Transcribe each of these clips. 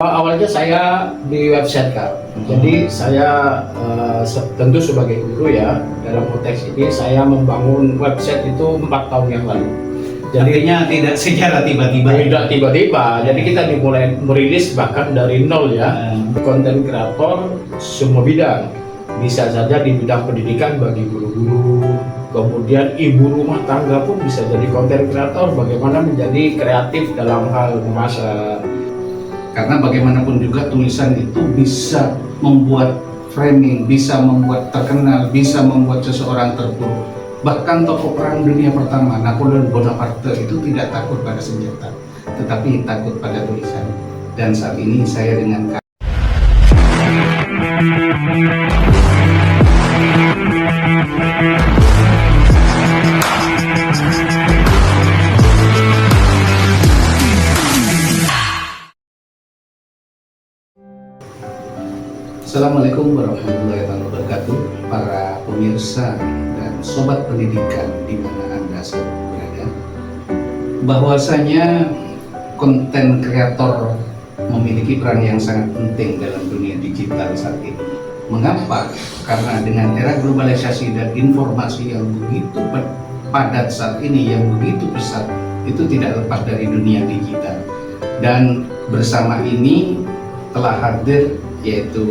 Awalnya saya di website Kak. Jadi saya tentu sebagai guru ya, dalam konteks ini saya membangun website itu 4 tahun yang lalu. Jadinya tidak secara tiba-tiba. Tidak tiba-tiba. Jadi kita dimulai merilis bahkan dari nol ya. Konten kreator semua bidang. Bisa saja di bidang pendidikan bagi guru-guru, kemudian ibu rumah tangga pun bisa jadi konten kreator. Bagaimana menjadi kreatif dalam hal memasak. Karena bagaimanapun juga tulisan itu bisa membuat framing, bisa membuat terkenal, bisa membuat seseorang terpuruk. Bahkan tokoh perang dunia pertama, Napoleon Bonaparte itu tidak takut pada senjata, tetapi takut pada tulisan. Dan saat ini saya dengan Assalamualaikum warahmatullahi wabarakatuh, para pemirsa dan sobat pendidikan di mana Anda berada. Bahwasanya konten kreator memiliki peran yang sangat penting dalam dunia digital saat ini. Mengapa? Karena dengan era globalisasi dan informasi yang begitu padat saat ini, yang begitu pesat, itu tidak lepas dari dunia digital. Dan bersama ini telah hadir yaitu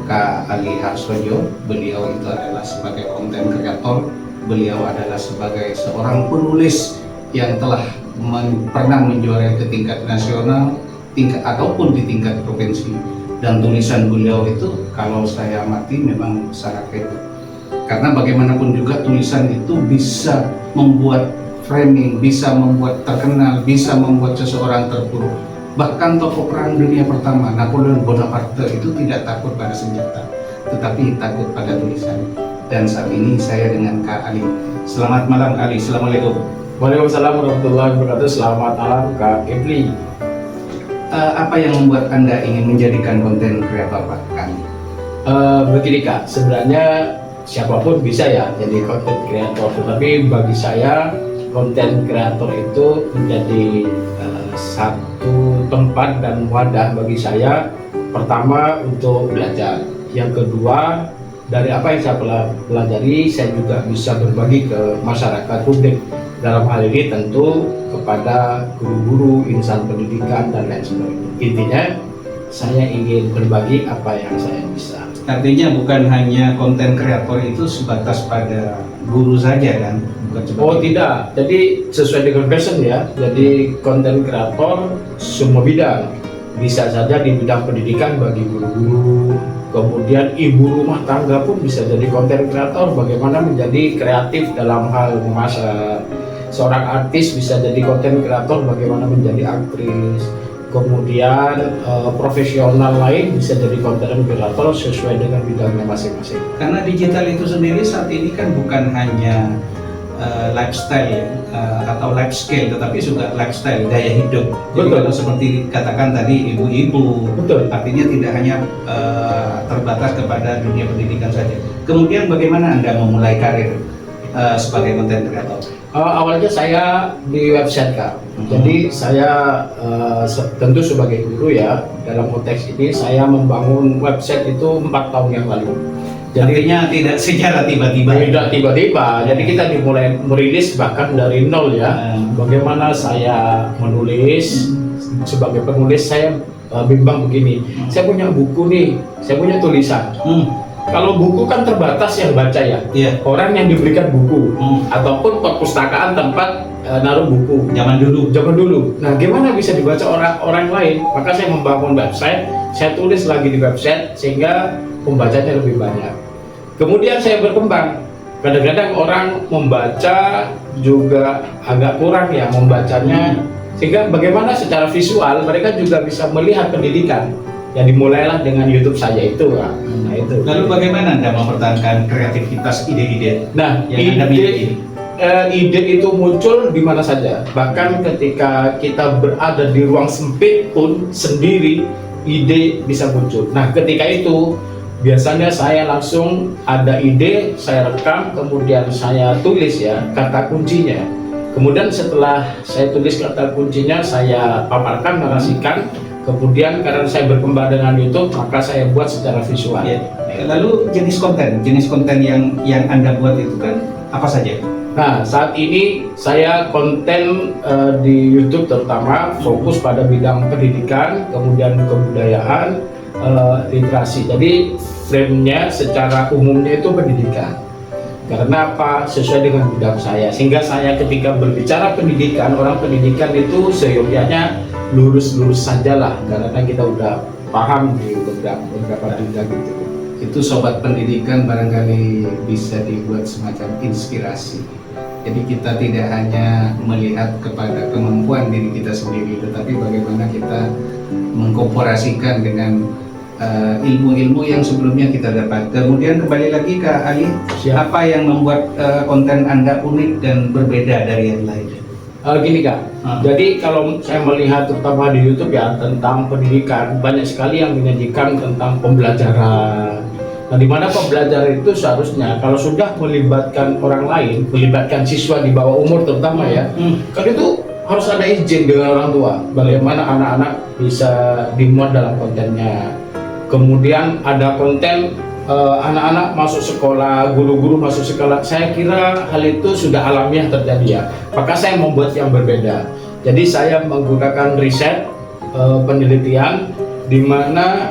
Kak Ali Harsojo. Beliau itu adalah sebagai konten kreator, beliau adalah sebagai seorang penulis yang telah pernah menjuarai ke tingkat nasional, ataupun di tingkat provinsi. Dan tulisan beliau itu kalau saya amati memang sangat hebat. Karena bagaimanapun juga tulisan itu bisa membuat framing, bisa membuat terkenal, bisa membuat seseorang terpuruk. Bahkan tokoh perang dunia pertama, Napoleon Bonaparte itu tidak takut pada senjata, tetapi takut pada tulisan. Dan saat ini saya dengan Kak Ali. Selamat malam Ali, Assalamualaikum. Waalaikumsalam warahmatullahi wabarakatuh. Selamat malam Kak Ibli. Apa yang membuat Anda ingin menjadikan konten kreator Pak kami? Begini Kak, sebenarnya siapapun bisa ya jadi konten kreator, tetapi bagi saya konten kreator itu menjadi satu tempat dan wadah bagi saya. Pertama untuk belajar, yang kedua dari apa yang saya pelajari saya juga bisa berbagi ke masyarakat publik. Dalam hal ini tentu kepada guru-guru, insan pendidikan dan lain sebagainya. Intinya saya ingin berbagi apa yang saya bisa. Artinya bukan hanya konten kreator itu sebatas pada guru saja kan? Oh tidak, jadi sesuai dengan passion ya. Jadi konten kreator semua bidang. Bisa saja di bidang pendidikan bagi guru-guru, kemudian ibu rumah tangga pun bisa jadi konten kreator. Bagaimana menjadi kreatif dalam hal memasak. Seorang artis bisa jadi konten kreator, bagaimana menjadi aktris. Kemudian profesional lain bisa jadi konten kreator sesuai dengan bidangnya masing-masing. Karena digital itu sendiri saat ini kan bukan hanya lifestyle ya, atau life skill, tetapi juga lifestyle, gaya hidup. Jadi kalau seperti katakan tadi ibu-ibu, artinya tidak hanya terbatas kepada dunia pendidikan saja. Kemudian bagaimana Anda memulai karir sebagai konten kreator? Awalnya saya di website Kak. Jadi saya tentu sebagai guru ya, dalam konteks ini saya membangun website itu 4 tahun yang lalu. Jadinya tidak secara tiba-tiba. Tidak tiba-tiba. Jadi kita dimulai merilis bahkan dari nol ya. Bagaimana saya menulis, sebagai penulis saya bimbang begini. Saya punya buku nih, saya punya tulisan. Kalau buku kan terbatas yang baca ya. Orang yang diberikan buku ataupun perpustakaan tempat naruh buku. Zaman dulu. Nah, gimana bisa dibaca orang lain? Maka saya membangun website, saya tulis lagi di website sehingga pembacanya lebih banyak. Kemudian saya berkembang. Kadang-kadang orang membaca juga agak kurang ya membacanya. Sehingga bagaimana secara visual mereka juga bisa melihat pendidikan. Ya dimulailah dengan YouTube saya itu Kak. Nah itu. Lalu bagaimana Anda mempertahankan kreativitas ide-ide? Nah, yang Anda miliki? Ide itu muncul di mana saja. Bahkan ketika kita berada di ruang sempit pun sendiri, ide bisa muncul. Nah, ketika itu biasanya saya langsung ada ide, saya rekam, kemudian saya tulis ya kata kuncinya. Kemudian setelah saya tulis kata kuncinya, saya paparkan, narasikan. Kemudian karena saya berkembang dengan YouTube, maka saya buat secara visual. Ya. Lalu jenis konten yang Anda buat itu kan apa saja? Nah, saat ini saya konten di YouTube terutama fokus pada bidang pendidikan, kemudian kebudayaan, literasi. Jadi frame-nya secara umumnya itu pendidikan. Karena apa? Sesuai dengan bidang saya. Sehingga saya ketika berbicara pendidikan, orang pendidikan itu seyogyanya lurus-lurus sajalah. Karena kita udah paham di beberapa bidang itu. Itu sobat pendidikan barangkali bisa dibuat semacam inspirasi. Jadi kita tidak hanya melihat kepada kemampuan diri kita sendiri, tetapi bagaimana kita mengkomparasikan dengan ilmu-ilmu yang sebelumnya kita dapat. Kemudian kembali lagi ke Ali, apa yang membuat konten Anda unik dan berbeda dari yang lain? Gini Kak, jadi kalau saya melihat terutama di YouTube ya tentang pendidikan, banyak sekali yang menyajikan tentang pembelajaran. Nah, di mana pembelajaran itu seharusnya kalau sudah melibatkan orang lain, melibatkan siswa di bawah umur terutama ya, kan itu harus ada izin dengan orang tua. Bagaimana anak-anak bisa dimuat dalam kontennya. Kemudian ada konten anak-anak masuk sekolah, guru-guru masuk sekolah. Saya kira hal itu sudah alamiah terjadi ya. Maka saya membuat yang berbeda. Jadi saya menggunakan riset, penelitian, di mana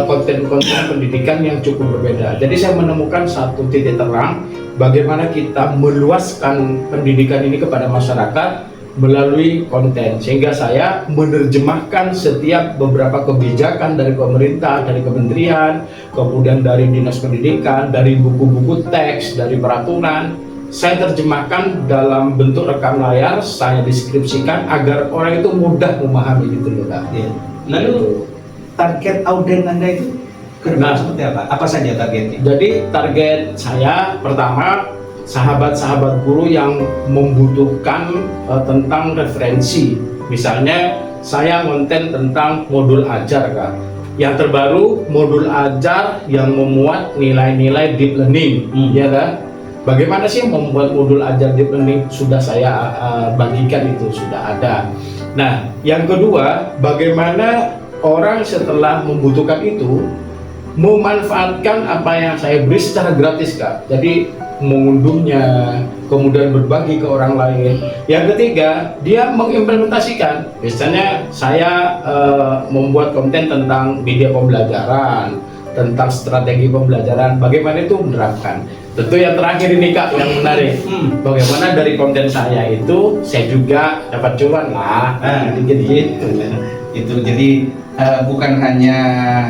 konten-konten pendidikan yang cukup berbeda. Jadi saya menemukan satu titik terang bagaimana kita meluaskan pendidikan ini kepada masyarakat melalui konten, sehingga saya menerjemahkan setiap beberapa kebijakan dari pemerintah, dari kementerian, kemudian dari dinas pendidikan, dari buku-buku teks, dari peraturan, saya terjemahkan dalam bentuk rekam layar, saya deskripsikan agar orang itu mudah memahami gitu loh Kak. Ya. Lalu target audien Anda itu seperti apa? Apa saja targetnya? Jadi target saya pertama sahabat-sahabat guru yang membutuhkan tentang referensi. Misalnya saya konten tentang modul ajar Kak. Yang terbaru modul ajar yang memuat nilai-nilai deep learning, ya kan? Bagaimana sih membuat modul ajar deep learning? Sudah saya bagikan itu, sudah ada. Nah, yang kedua, bagaimana orang setelah membutuhkan itu memanfaatkan apa yang saya beri secara gratis Kak. Jadi mengunduhnya, kemudian berbagi ke orang lain. Yang ketiga, dia mengimplementasikan. Misalnya saya membuat konten tentang media pembelajaran, tentang strategi pembelajaran, bagaimana itu menerapkan. Tentu yang terakhir ini Kak yang menarik, bagaimana dari konten saya itu saya juga dapat cuan lah. Gitu. Itu jadi bukan hanya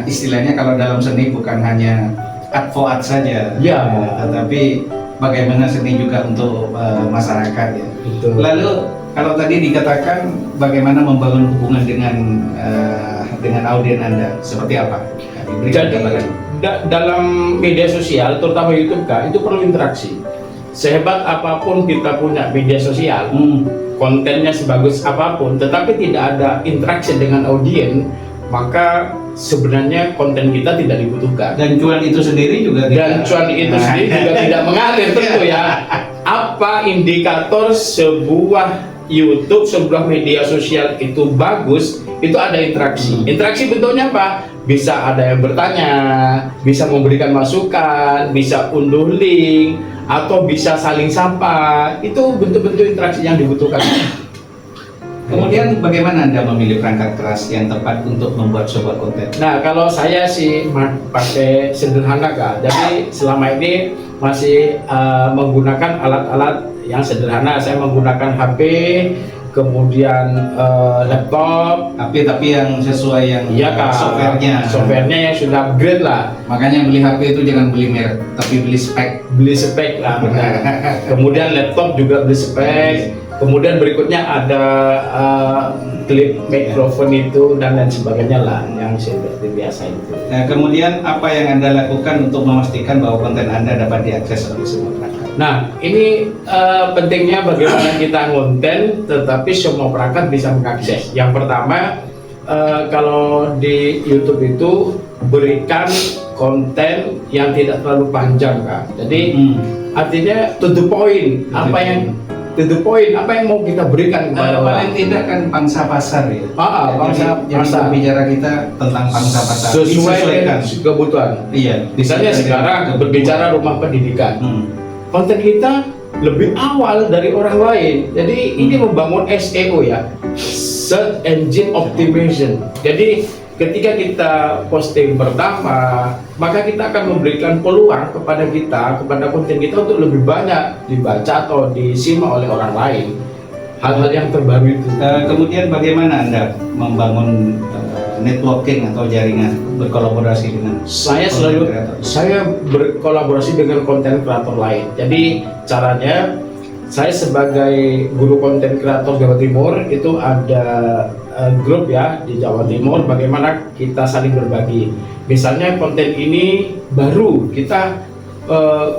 istilahnya kalau dalam seni bukan hanya advokat saja, ya, tetapi bagaimana seni juga untuk masyarakat ya. Betul. Lalu kalau tadi dikatakan bagaimana membangun hubungan dengan audien Anda, seperti apa? Jadi dalam media sosial, terutama YouTube Kak, itu perlu interaksi. Sehebat apapun kita punya media sosial, kontennya sebagus apapun, tetapi tidak ada interaksi dengan audien, maka sebenarnya konten kita tidak dibutuhkan. Dan cuan itu sendiri juga tidak mengalir tentu ya. Apa indikator sebuah YouTube, sebuah media sosial itu bagus? Itu ada interaksi. Interaksi bentuknya apa? Bisa ada yang bertanya, bisa memberikan masukan, bisa unduh link, atau bisa saling sapa. Itu bentuk-bentuk interaksi yang dibutuhkan. Kemudian bagaimana Anda memilih perangkat keras yang tepat untuk membuat sebuah konten? Nah, kalau saya sih pakai sederhana Kak. Jadi selama ini masih menggunakan alat-alat yang sederhana. Saya menggunakan HP, kemudian laptop. HP tapi yang sesuai yang softwarenya. Softwarenya yang sudah upgrade lah. Makanya beli HP itu jangan beli merek, tapi beli spek. Beli spek lah benar. Kemudian laptop juga beli spek. Kemudian berikutnya ada klip mikrofon itu dan lain sebagainya lah yang seperti biasa itu. Nah, kemudian apa yang Anda lakukan untuk memastikan bahwa konten Anda dapat diakses oleh semua perangkat? Nah, ini pentingnya bagaimana kita konten tetapi semua perangkat bisa mengakses. Yang pertama, kalau di YouTube itu berikan konten yang tidak terlalu panjang Kak. Jadi artinya to the point, apa yang to the point, apa yang mau kita berikan kepada orang. Paling tidak kan pangsa pasar ya. Pangsa Jadi pasar. bicara kita tentang pangsa pasar. Sesuai dengan Disesuaikan. kebutuhan. Iya. Misalnya sekarang berbicara rumah pendidikan, konten kita lebih awal dari orang lain. Jadi ini membangun SEO ya, Search Engine Optimization. Jadi ketika kita posting pertama, maka kita akan memberikan peluang kepada konten kita untuk lebih banyak dibaca atau disimak oleh orang lain. Hal-hal yang terbaru itu. Kemudian bagaimana Anda membangun networking atau jaringan berkolaborasi dengan Saya content creator? saya berkolaborasi dengan konten kreator lain. Jadi caranya saya sebagai guru konten kreator Jawa Timur itu ada grup ya di Jawa Timur, bagaimana kita saling berbagi. Misalnya konten ini baru, kita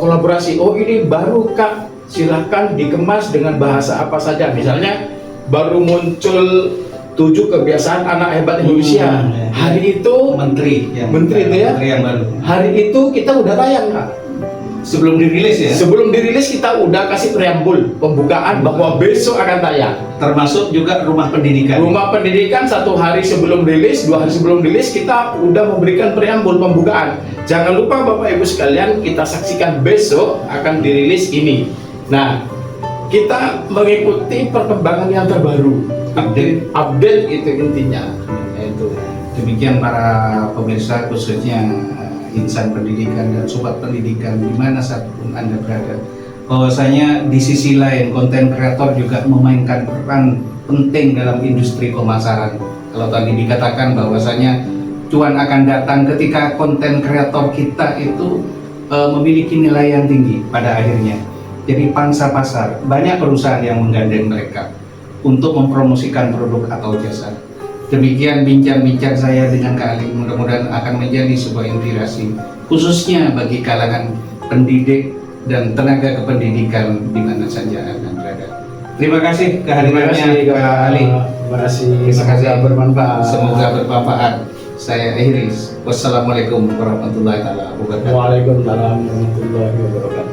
kolaborasi. Oh ini baru Kak, silahkan dikemas dengan bahasa apa saja. Misalnya baru muncul 7 kebiasaan anak hebat Indonesia. Hari itu Menteri itu ya. Menteri yang baru. Hari itu kita udah tayang Kak. Sebelum dirilis ya. Sebelum dirilis kita udah kasih preambul pembukaan bahwa besok akan tayang. Termasuk juga rumah pendidikan. Rumah pendidikan 1 hari sebelum rilis, 2 hari sebelum rilis kita udah memberikan preambul pembukaan. Jangan lupa Bapak Ibu sekalian, kita saksikan besok akan dirilis ini. Nah, kita mengikuti perkembangan yang terbaru. Update itu intinya. Itu. Demikian para pemirsa, khususnya insan pendidikan dan sobat pendidikan dimana satupun Anda berada, bahwasanya di sisi lain konten kreator juga memainkan peran penting dalam industri pemasaran. Kalau tadi dikatakan bahwasanya cuan akan datang ketika konten kreator kita itu memiliki nilai yang tinggi pada akhirnya. Jadi pangsa pasar, banyak perusahaan yang menggandeng mereka untuk mempromosikan produk atau jasa. Demikian bincang-bincang saya dengan Kak Ali, mudah-mudahan akan menjadi sebuah inspirasi khususnya bagi kalangan pendidik dan tenaga kependidikan di mana saja Anda berada. Terima kasih kehadirannya Kak Ali. Terima kasih. Semoga bermanfaat. Semoga bermanfaat. Saya akhiri. Wassalamualaikum warahmatullahi wabarakatuh. Waalaikumsalam warahmatullahi wabarakatuh.